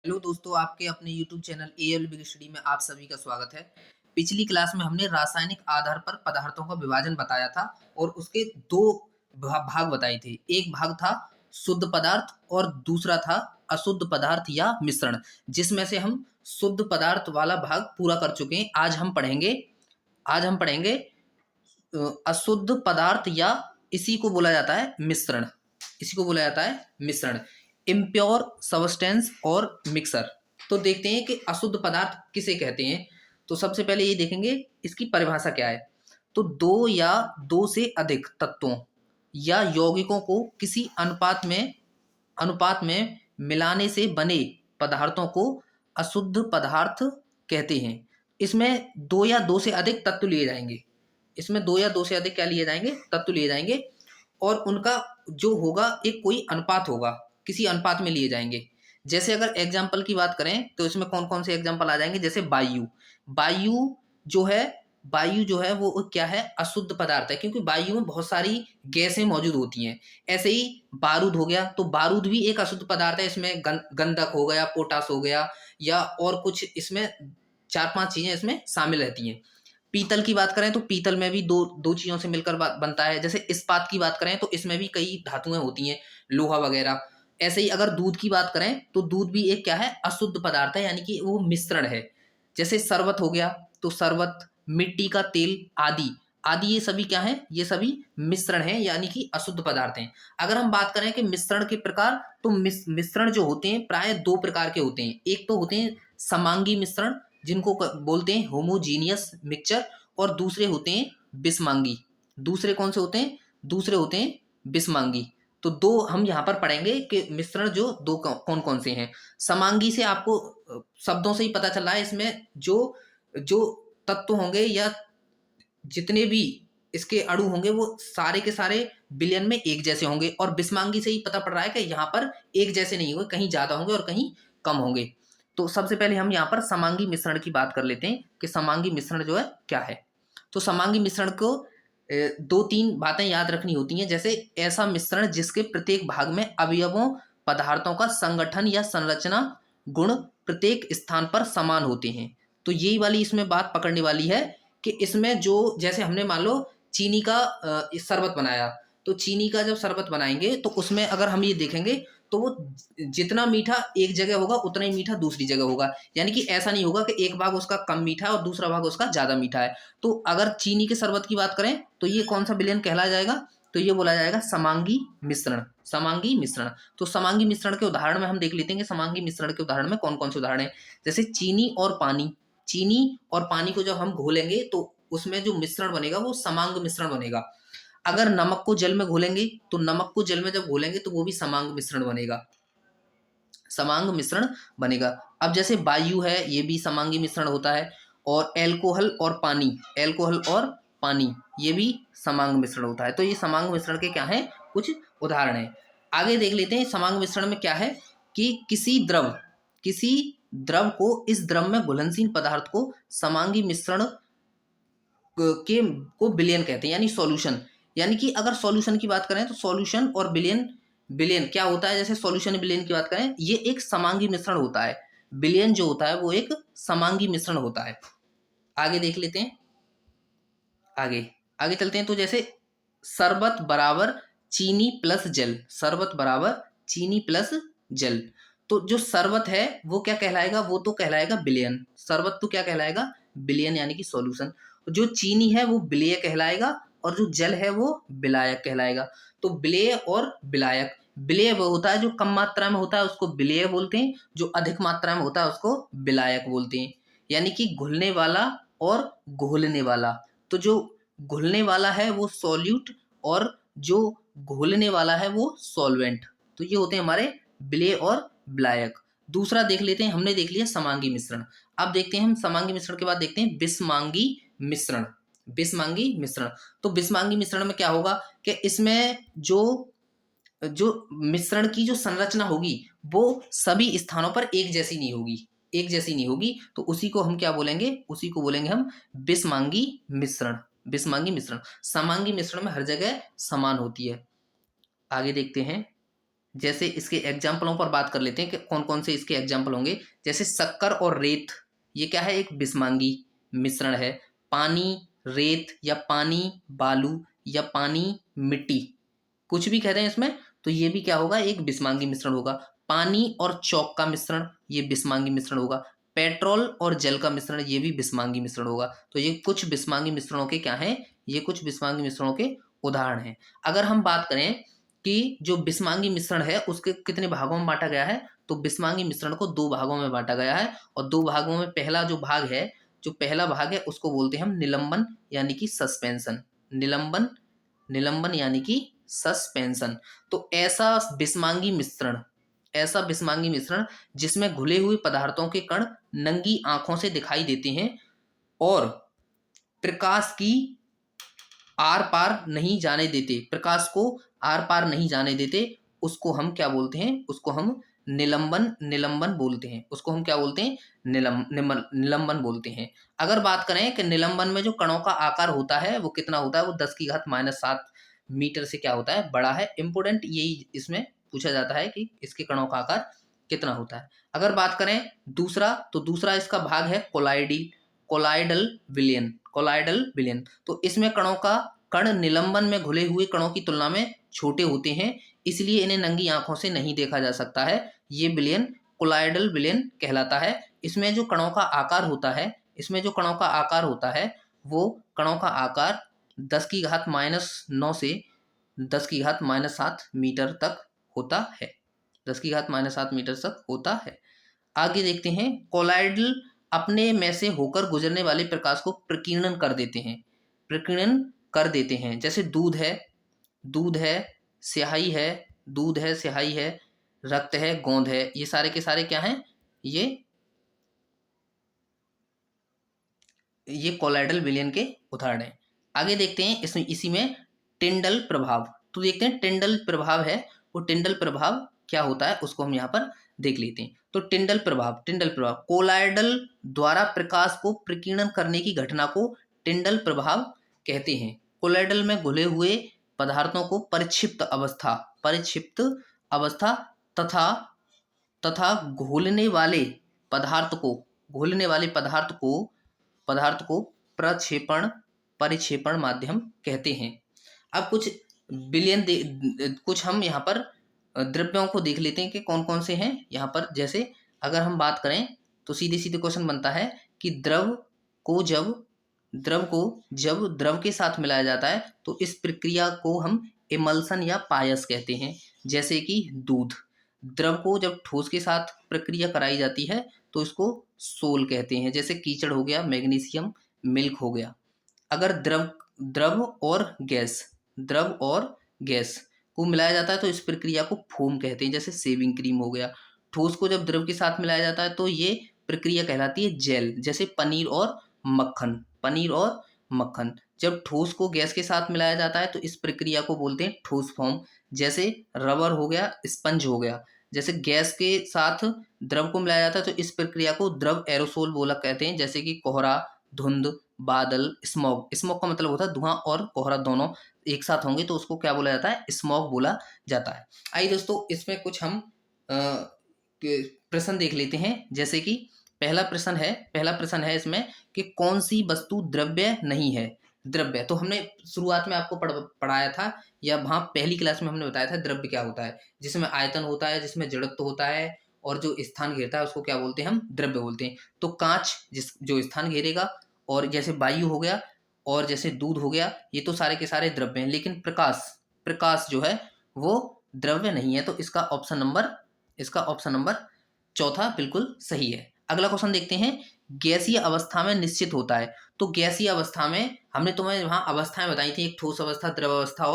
Hello दोस्तों, आपके अपने YouTube channel AL big study में आप सभी का स्वागत है। पिछली क्लास में हमने रासायनिक आधार पर पदार्थों का विभाजन बताया था और उसके दो भाग बताए थे। एक भाग था शुद्ध पदार्थ और दूसरा था अशुद्ध पदार्थ या मिश्रण, जिसमें से हम शुद्ध पदार्थ वाला भाग पूरा कर चुके हैं। आज हम पढ़ेंगे अशुद्ध पदार्थ या इसी को बोला जाता है मिश्रण। इसी को बोला जाता है मिश्रण, इम्प्योर सब्सटेंस और मिक्सर। तो देखते हैं कि अशुद्ध पदार्थ किसे कहते हैं। तो सबसे पहले ये देखेंगे इसकी परिभाषा क्या है। तो दो या दो से अधिक तत्वों या यौगिकों को किसी अनुपात में मिलाने से बने पदार्थों को अशुद्ध पदार्थ कहते हैं। इसमें दो या दो से अधिक तत्व लिए जाएंगे। इसमें दो या दो से अधिक क्या लिए जाएंगे, तत्व लिए जाएंगे, और उनका जो होगा एक कोई अनुपात होगा, किसी अनुपात में लिए जाएंगे। जैसे अगर एग्जाम्पल की बात करें तो इसमें कौन कौन से एग्जाम्पल आ जाएंगे। जैसे वायु वायु जो है वायु जो है वो क्या है, अशुद्ध पदार्थ है, क्योंकि वायु में बहुत सारी गैसें मौजूद होती हैं। ऐसे ही बारूद हो गया, तो बारूद भी एक अशुद्ध पदार्थ है। इसमें गंधक हो गया, पोटास हो गया, या और कुछ इसमें चार पांच चीजें इसमें शामिल रहती हैं। पीतल की बात करें तो पीतल में भी दो दो चीजों से मिलकर बनता है। जैसे इस्पात की बात करें तो इसमें भी कई धातुएं होती हैं, लोहा वगैरह। ऐसे ही अगर दूध की बात करें तो दूध भी एक क्या है, अशुद्ध पदार्थ है, यानी कि वो मिश्रण है। जैसे शरबत हो गया, तो शरबत, मिट्टी का तेल आदि आदि, ये सभी क्या है, ये सभी मिश्रण है, यानी कि अशुद्ध पदार्थ हैं। अगर हम बात करें कि मिश्रण के प्रकार, तो मिश्रण जो होते हैं प्राय दो प्रकार के होते हैं। एक तो होते हैं समांगी मिश्रण, जिनको बोलते हैं होमोजीनियस मिक्सचर, और दूसरे होते हैं बिस्मांगी। दूसरे कौन से होते हैं, दूसरे होते हैं बिस्मांगी। तो दो हम यहाँ पर पढ़ेंगे कि मिश्रण जो दो कौन कौन से हैं। समांगी से आपको शब्दों से ही पता चल रहा है, इसमें जो जो तत्व होंगे या जितने भी इसके अणु होंगे वो सारे के सारे विलयन में एक जैसे होंगे। और बिस्मांगी से ही पता पड़ रहा है कि यहाँ पर एक जैसे नहीं होंगे, कहीं ज्यादा होंगे और कहीं कम होंगे। तो सबसे पहले हम यहाँ पर समांगी मिश्रण की बात कर लेते हैं कि समांगी मिश्रण जो है क्या है। तो समांगी मिश्रण को दो तीन बातें याद रखनी होती हैं। जैसे ऐसा मिश्रण जिसके प्रत्येक भाग में अवयवों पदार्थों का संगठन या संरचना गुण प्रत्येक स्थान पर समान होते हैं। तो यही वाली इसमें बात पकड़ने वाली है कि इसमें जो, जैसे हमने मान लो चीनी का शरबत बनाया, तो चीनी का जब शरबत बनाएंगे तो उसमें अगर हम ये देखेंगे तो वो जितना मीठा एक जगह होगा उतना ही मीठा दूसरी जगह होगा। यानी कि ऐसा नहीं होगा कि एक भाग उसका कम मीठा है और दूसरा भाग उसका ज्यादा मीठा है। तो अगर चीनी के शरबत की बात करें तो ये कौन सा विलयन कहलाया जाएगा, तो ये बोला जाएगा समांगी मिश्रण। समांगी मिश्रण। तो समांगी मिश्रण के उदाहरण में हम देख लेते हैं कि समांगी मिश्रण के उदाहरण में कौन कौन से उदाहरण है। जैसे चीनी और पानी। चीनी और पानी को जब हम घोलेंगे तो उसमें जो मिश्रण बनेगा वो समांग मिश्रण बनेगा। अगर नमक को जल में घोलेंगे तो नमक को जल में जब घोलेंगे तो वो भी समांग मिश्रण बनेगा, समांग मिश्रण बनेगा। अब जैसे वायु है, ये भी समांगी मिश्रण होता है। और एल्कोहल और पानी ये भी समांग मिश्रण होता है। तो ये समांग मिश्रण के क्या है, कुछ उदाहरण है। आगे देख लेते हैं समांग मिश्रण में क्या है कि किसी द्रव को इस द्रव में घुलनशील पदार्थ को समांगी मिश्रण के को विलयन कहते हैं, यानी सॉल्यूशन। यानी कि अगर सॉल्यूशन की बात करें तो सॉल्यूशन और विलयन, विलयन क्या होता है। जैसे सॉल्यूशन विलयन की बात करें, ये एक समांगी मिश्रण होता है। विलयन जो होता है वो एक समांगी मिश्रण होता है। आगे देख लेते हैं, आगे आगे चलते हैं। तो जैसे शरबत बराबर चीनी प्लस जल, शरबत बराबर चीनी प्लस जल। तो जो शरबत है वो क्या कहलाएगा, वो तो कहलाएगा विलयन। शरबत तो क्या कहलाएगा, विलयन, यानी कि सॉल्यूशन। जो चीनी है वो विलेय कहलाएगा और जो जल है वो विलायक कहलाएगा। तो विलेय और विलायक, विलेय वो होता है जो कम मात्रा में होता है उसको विलेय बोलते हैं, जो अधिक मात्रा में होता है उसको विलायक बोलते हैं। यानी कि घुलने वाला और घोलने वाला। तो जो घुलने वाला है वो सॉल्यूट और जो घोलने वाला है वो सॉल्वेंट। तो ये होते हैं हमारे विलेय और विलायक। दूसरा देख लेते हैं, हमने देख लिया समांगी मिश्रण। अब देखते हैं हम समांगी मिश्रण के बाद देखते हैं बिस्मांगी मिश्रण। बिस्मांगी मिश्रण। तो बिस्मांगी मिश्रण में क्या होगा कि इसमें जो जो मिश्रण की जो संरचना होगी वो सभी स्थानों पर एक जैसी नहीं होगी, एक जैसी नहीं होगी। तो उसी को हम क्या बोलेंगे, उसी को बोलेंगे हम बिस्मांगी मिश्रण। बिस्मांगी मिश्रण। समांगी मिश्रण में हर जगह समान होती है। आगे देखते हैं, जैसे इसके एग्जाम्पलों पर बात कर लेते हैं कि कौन कौन से इसके एग्जाम्पल होंगे। जैसे शक्कर और रेत, ये क्या है, एक बिस्मांगी मिश्रण है। पानी, रेत या पानी बालू या पानी मिट्टी, कुछ भी कहते हैं इसमें, तो ये भी क्या होगा, एक बिस्मांगी मिश्रण होगा। पानी और चौक का मिश्रण, ये बिस्मांगी मिश्रण होगा। पेट्रोल और जल का मिश्रण, ये भी बिस्मांगी मिश्रण होगा। तो ये कुछ बिस्मांगी मिश्रणों के क्या हैं, ये कुछ बिस्मांगी मिश्रणों के उदाहरण हैं। अगर हम बात करें कि जो बिस्मांगी मिश्रण है उसके कितने भागों में बांटा गया है, तो बिस्मांगी मिश्रण को दो भागों में बांटा गया है। और दो भागों में पहला जो भाग है, जो पहला भाग है उसको बोलते हैं हम निलंबन यानी कि सस्पेंशन। निलंबन, निलंबन यानी कि सस्पेंशन। तो ऐसा बिस्मांगी मिश्रण जिसमें घुले हुए पदार्थों के कण नंगी आंखों से दिखाई देते हैं और प्रकाश की आर पार नहीं जाने देते, प्रकाश को आर पार नहीं जाने देते, उसको हम क्या बोलते हैं, उसको हम निलंबन, निलंबन बोलते हैं। उसको हम क्या बोलते हैं, निलंबन बोलते हैं। अगर बात करें कि निलंबन में जो कणों का आकार होता है वो कितना होता है, वो 10⁻⁻7 मीटर से क्या होता है, बड़ा है। इंपोर्टेंट यही इसमें पूछा जाता है कि इसके कणों का आकार कितना होता है। अगर बात करें दूसरा, तो दूसरा इसका भाग है कोलाइडल विलयन। कोलाइडल विलयन, तो इसमें कण निलंबन में घुले हुए कणों की तुलना में छोटे होते हैं, इसलिए इन्हें नंगी आंखों से नहीं देखा जा सकता है। ये विलयन कोलाइडल विलयन कहलाता है। इसमें जो कणों का आकार होता है, इसमें जो कणों का आकार होता है वो कणों का आकार 10⁻⁹ से 10⁻⁷ मीटर तक होता है। 10⁻⁷ मीटर तक होता है। आगे देखते हैं, कोलाइडल अपने में से होकर गुजरने वाले प्रकाश को प्रकीर्णन कर देते हैं। प्रकीर्णन कर देते हैं, जैसे दूध है, स्याही है, दूध है, स्याही है, रक्त है, गोंद है, ये सारे के सारे क्या हैं, ये कोलाइडल विलयन के उदाहरण हैं। आगे देखते हैं इसमें, इसी में टिंडल प्रभाव। तो देखते हैं टिंडल प्रभाव है, वो टिंडल प्रभाव क्या होता है उसको हम यहाँ पर देख लेते हैं। तो टिंडल प्रभाव कोलाइडल द्वारा प्रकाश को प्रकीर्णन करने की घटना को टिंडल प्रभाव कहते हैं। कोलाइडल में घुले हुए पदार्थों को परिक्षिप्त अवस्था तथा घोलने वाले पदार्थ को परिक्षेपण माध्यम कहते हैं। अब कुछ हम यहाँ पर द्रव्यों को देख लेते हैं कि कौन कौन से हैं यहाँ पर। जैसे अगर हम बात करें तो सीधे सीधे क्वेश्चन बनता है कि द्रव को जब द्रव के साथ मिलाया जाता है तो इस प्रक्रिया को हम इमल्सन या पायस कहते हैं। जैसे कि दूध, द्रव को जब ठोस के साथ प्रक्रिया कराई जाती है तो इसको सोल कहते हैं। जैसे कीचड़ हो गया, मैग्नीशियम, मिल्क हो गया। अगर द्रव और गैस को मिलाया जाता है तो इस प्रक्रिया को फोम कहते हैं। जैसे शेविंग क्रीम हो गया। ठोस को जब द्रव के साथ मिलाया जाता है तो ये प्रक्रिया कहलाती है जेल। जैसे पनीर और मक्खन। जब ठोस को गैस के साथ मिलाया जाता है तो इस प्रक्रिया को बोलते हैं ठोस फॉर्म। जैसे रबर हो गया, स्पंज हो गया। जैसे गैस के साथ द्रव को मिलाया जाता है तो इस प्रक्रिया को द्रव एरोसोल बोला कहते हैं। जैसे कि कोहरा, धुंध, बादल, स्मोक का मतलब होता है धुआं और कोहरा दोनों एक साथ होंगे तो उसको क्या बोला जाता है, स्मोक बोला जाता है। आइए दोस्तों, इसमें कुछ हम प्रश्न देख लेते हैं। जैसे कि पहला प्रश्न है इसमें कि कौन सी वस्तु द्रव्य नहीं है। द्रव्य तो हमने शुरुआत में आपको पढ़ाया था, या वहाँ पहली क्लास में हमने बताया था द्रव्य क्या होता है, जिसमें आयतन होता है, जिसमें जड़त्व होता है और जो स्थान घेरता है उसको क्या बोलते हैं, हम द्रव्य बोलते हैं। तो कांच जो स्थान घेरेगा, और जैसे वायु हो गया और जैसे दूध हो गया, ये तो सारे के सारे द्रव्य हैं। लेकिन प्रकाश जो है वो द्रव्य नहीं है। तो इसका ऑप्शन नंबर चौथा बिल्कुल सही है। अगला क्वेश्चन देखते हैं, गैसीय अवस्था में निश्चित होता है। तो गैसीय अवस्था में हमने तुम्हें वहां अवस्थाएं बताई थी, एक ठोस अवस्था, द्रव अवस्था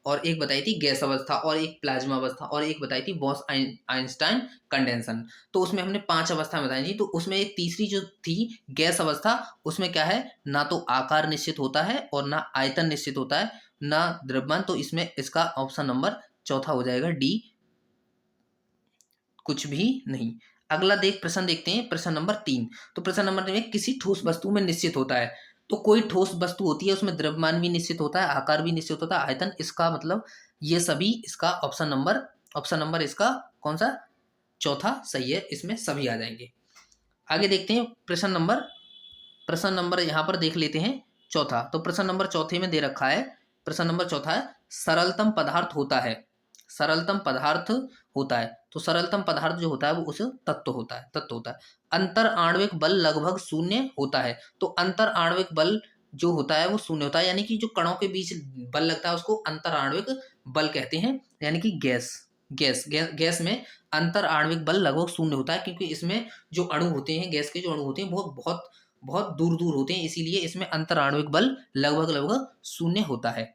और एक बताई थी गैस अवस्था, और एक प्लाज्मा अवस्था, और एक बताई थी बॉस आइंस्टाइन कंडेंसन। तो उसमें हमने 5 अवस्थाएं बताई थी। तो उसमें एक तीसरी जो थी गैस अवस्था, उसमें क्या है, ना तो आकार निश्चित होता है और ना आयतन निश्चित होता है, ना द्रव्यमान। तो इसमें इसका ऑप्शन नंबर चौथा हो जाएगा, डी, कुछ भी नहीं। अगला प्रश्न देखते हैं, प्रश्न नंबर 3। तो प्रश्न नंबर 3 में किसी ठोस वस्तु में निश्चित होता है। तो कोई ठोस वस्तु होती है उसमें द्रव्यमान भी निश्चित होता है, आकार भी निश्चित होता है, आयतन, इसका मतलब ये सभी इसका ऑप्शन नंबर ऑप्शन नंबर इसका कौन सा चौथा सही है, इसमें सभी आ जाएंगे। आगे देखते हैं प्रश्न नंबर यहाँ पर देख लेते हैं चौथा। तो प्रश्न नंबर चौथे में दे रखा है, प्रश्न नंबर चौथा है सरलतम पदार्थ होता है। सरलतम पदार्थ होता है, तो सरलतम पदार्थ जो होता है वो उस तत्व होता है। अंतर आणविक बल लगभग शून्य होता है। तो अंतर आणविक बल जो होता है वो शून्य होता है, यानी कि जो कणों के बीच बल लगता है उसको अंतर आणविक बल कहते हैं। यानी कि गैस में अंतर आणविक बल लगभग शून्य होता है, क्योंकि इसमें जो अणु होते हैं, गैस के जो अणु होते हैं वो बहुत बहुत दूर दूर होते हैं, इसीलिए इसमें अंतर आणविक बल लगभग शून्य होता है।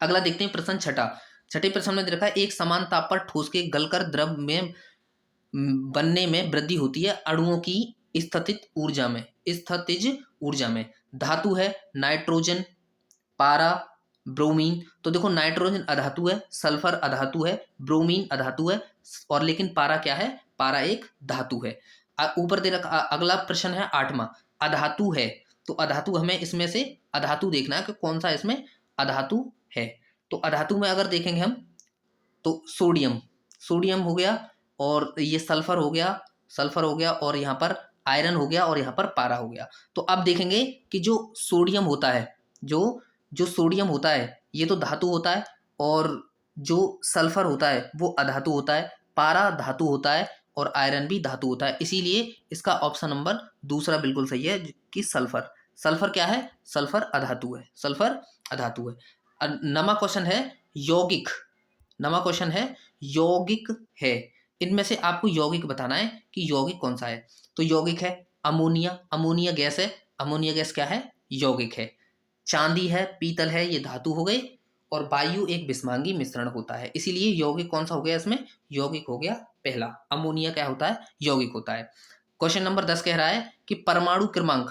अगला देखते हैं प्रश्न छठे प्रश्न में दे रखा है एक समान ताप पर ठोस के गलकर द्रव में बनने में वृद्धि होती है अणुओं की स्थितिज ऊर्जा में। धातु है नाइट्रोजन, पारा, ब्रोमीन। तो देखो नाइट्रोजन अधातु है, सल्फर अधातु है, ब्रोमीन अधातु है, और लेकिन पारा क्या है, पारा एक धातु है। ऊपर दे रखा अगला प्रश्न है 8वां, अधातु है। तो अधातु हमें इसमें से अधातु देखना है कि कौन सा इसमें अधातु है। तो अधातु में अगर देखेंगे हम तो सोडियम हो गया, और ये सल्फर हो गया, और यहाँ पर आयरन हो गया, और यहाँ पर पारा हो गया। तो अब देखेंगे कि जो सोडियम होता है, जो सोडियम होता है ये तो धातु होता है, और जो सल्फर होता है वो अधातु होता है, पारा धातु होता है, और आयरन भी धातु होता है। इसीलिए इसका ऑप्शन नंबर दूसरा बिल्कुल सही है कि सल्फर क्या है, सल्फर अधातु है। नमा क्वेश्चन है यौगिक है। इनमें से आपको यौगिक बताना है कि यौगिक कौन सा है। तो यौगिक है अमोनिया गैस है, अमोनिया गैस क्या है, यौगिक है। चांदी है, पीतल है, ये धातु हो गई, और वायु एक विषमांगी मिश्रण होता है। इसीलिए यौगिक कौन सा हो गया, इसमें यौगिक हो गया पहला, अमोनिया क्या होता है, यौगिक होता है। क्वेश्चन नंबर 10 कह रहा है कि परमाणु क्रमांक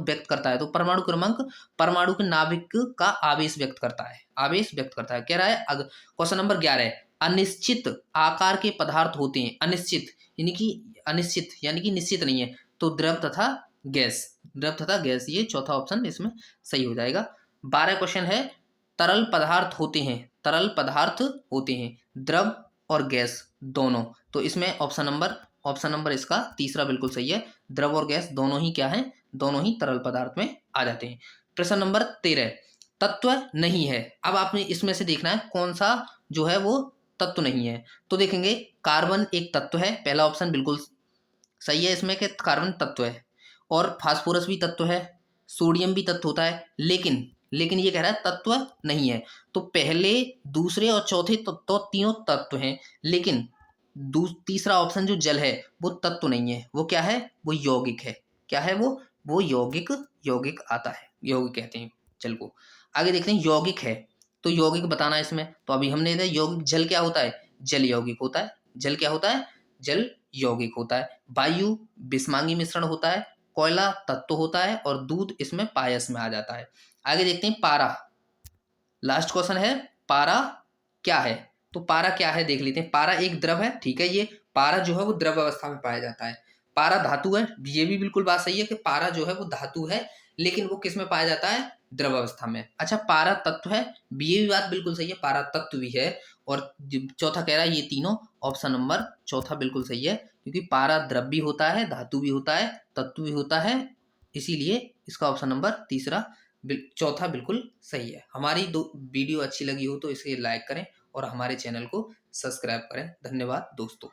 व्यक्त करता है। तो परमाणु क्रमांक परमाणु के नाभिक का आवेश व्यक्त करता है। कह रहा है क्वेश्चन नंबर 11, अनिश्चित आकार के पदार्थ होते हैं। अनिश्चित यानी कि निश्चित नहीं है। तो द्रव तथा गैस, ये चौथा ऑप्शन इसमें सही हो जाएगा। 12 क्वेश्चन है तरल पदार्थ होते हैं द्रव और गैस दोनों। तो इसमें ऑप्शन नंबर इसका तीसरा बिल्कुल सही है। द्रव और गैस दोनों ही क्या है, दोनों ही तरल पदार्थ में आ जाते हैं। प्रश्न नंबर 13, तत्व नहीं है। अब आपने इसमें से देखना है कौन सा जो है वो तत्व नहीं है। तो देखेंगे कार्बन एक तत्व है, पहला ऑप्शन बिल्कुल सही है इसमें कि कार्बन तत्व है, और फास्फोरस भी तत्व है, सोडियम भी तत्व होता है, लेकिन ये कह रहा है तत्व नहीं है। तो पहले, दूसरे और चौथे तो तीनों तत्व हैं, लेकिन तीसरा ऑप्शन जो जल है वो तत्व नहीं है, वो क्या है, वो यौगिक है। क्या है वो यौगिक आता है, यौगिक कहते हैं जल को। आगे देखते हैं यौगिक है, तो यौगिक बताना है इसमें। तो अभी हमने देखा यौगिक जल क्या होता है, जल यौगिक होता है। जल क्या होता है, जल यौगिक होता है। वायु विषमांगी मिश्रण होता है, कोयला तत्व होता है, और दूध इसमें पायस में आ जाता है। आगे देखते हैं पारा, लास्ट क्वेश्चन है पारा क्या है। तो पारा क्या है देख लेते हैं। पारा एक द्रव है, ठीक है, ये पारा जो है वो द्रव अवस्था में पाया जाता है। पारा धातु है, ये भी बिल्कुल बात सही है कि पारा जो है वो धातु है, लेकिन वो किस में पाया जाता है, द्रव अवस्था में। अच्छा, पारा तत्व है, ये भी बात बिल्कुल सही है, पारा तत्व भी है। और चौथा कह रहा है ये तीनों, ऑप्शन नंबर चौथा बिल्कुल सही है, क्योंकि पारा द्रव भी होता है, धातु भी होता है, तत्व भी होता है, इसीलिए इसका ऑप्शन नंबर तीसरा चौथा बिल्कुल सही है। हमारी वीडियो अच्छी लगी हो तो इसे लाइक करें और हमारे चैनल को सब्सक्राइब करें। धन्यवाद दोस्तों।